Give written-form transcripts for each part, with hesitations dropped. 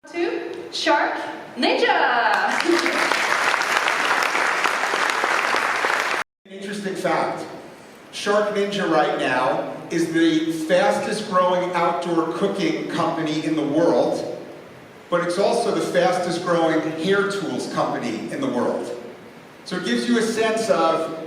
To SharkNinja! Interesting fact, SharkNinja right now is the fastest growing outdoor cooking company in the world, but it's also the fastest growing hair tools company in the world. So it gives you a sense of,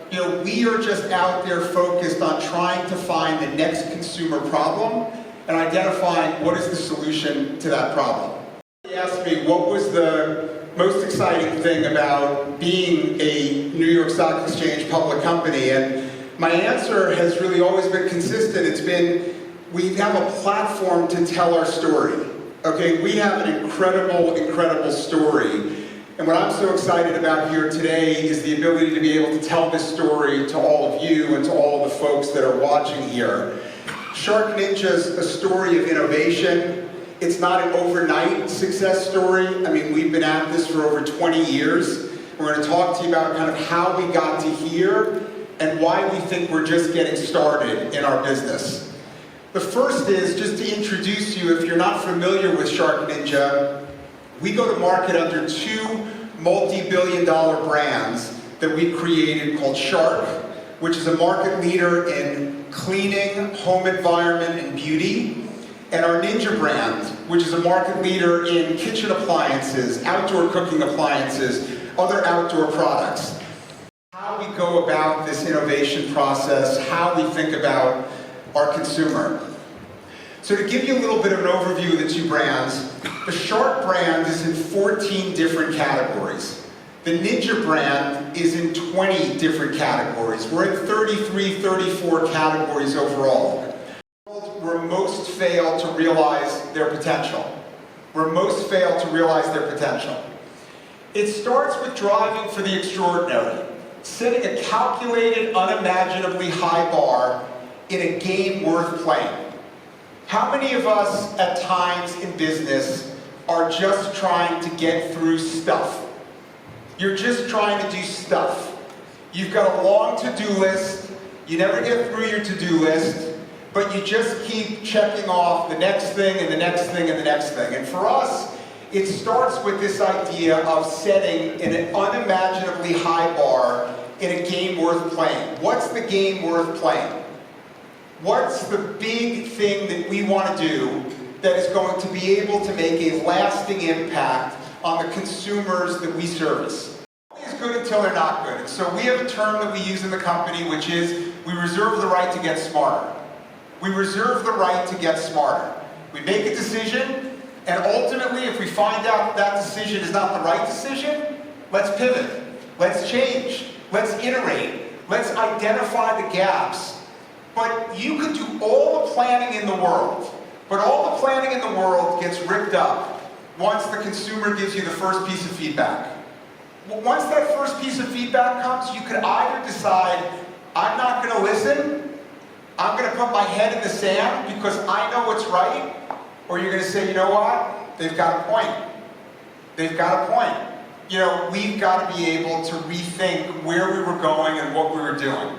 we are just out there focused on trying to find the next consumer problem and identifying what is the solution to that problem. He asked me what was the most exciting thing about being a New York Stock Exchange public company, and my answer has really always been consistent. It's been, we have a platform to tell our story. Okay, we have an incredible, incredible story. And what I'm so excited about here today is the ability to be able to tell this story to all of you and to all of the folks that are watching here. SharkNinja is a story of innovation. It's not an overnight success story. I mean, we've been at this for over 20 years. We're going to talk to you about kind of how we got to here and why we think we're just getting started in our business. The first is just to introduce you, if you're not familiar with SharkNinja, we go to market under two multi-billion-dollar brands that we created called Shark, which is a market leader in cleaning, home environment, and beauty, and our Ninja brand, which is a market leader in kitchen appliances, outdoor cooking appliances, other outdoor products. How we go about this innovation process, how we think about our consumer. So to give you a little bit of an overview of the two brands, the Shark brand is in 14 different categories. The Ninja brand is in 20 different categories. We're in 33, 34 categories overall. Where most fail to realize their potential. Where most fail to realize their potential. It starts with driving for the extraordinary, setting a calculated, unimaginably high bar in a game worth playing. How many of us at times in business are just trying to get through stuff? You're just trying to do stuff. You've got a long to-do list, you never get through your to-do list, but you just keep checking off the next thing and the next thing and the next thing. And for us, it starts with this idea of setting an unimaginably high bar in a game worth playing. What's the game worth playing? What's the big thing that we want to do that is going to be able to make a lasting impact on the consumers that we service? Nothing is good until they're not good. And so we have a term that we use in the company, which is we reserve the right to get smarter. We reserve the right to get smarter. We make a decision, and ultimately, if we find out that decision is not the right decision, let's pivot, let's change, let's iterate, let's identify the gaps. But you could do all the planning in the world, but all the planning in the world gets ripped up once the consumer gives you the first piece of feedback. Once that first piece of feedback comes, you could either decide, I'm not going to listen, I'm going to put my head in the sand because I know what's right, or you're going to say, you know what, they've got a point. They've got a point. We've got to be able to rethink where we were going and what we were doing.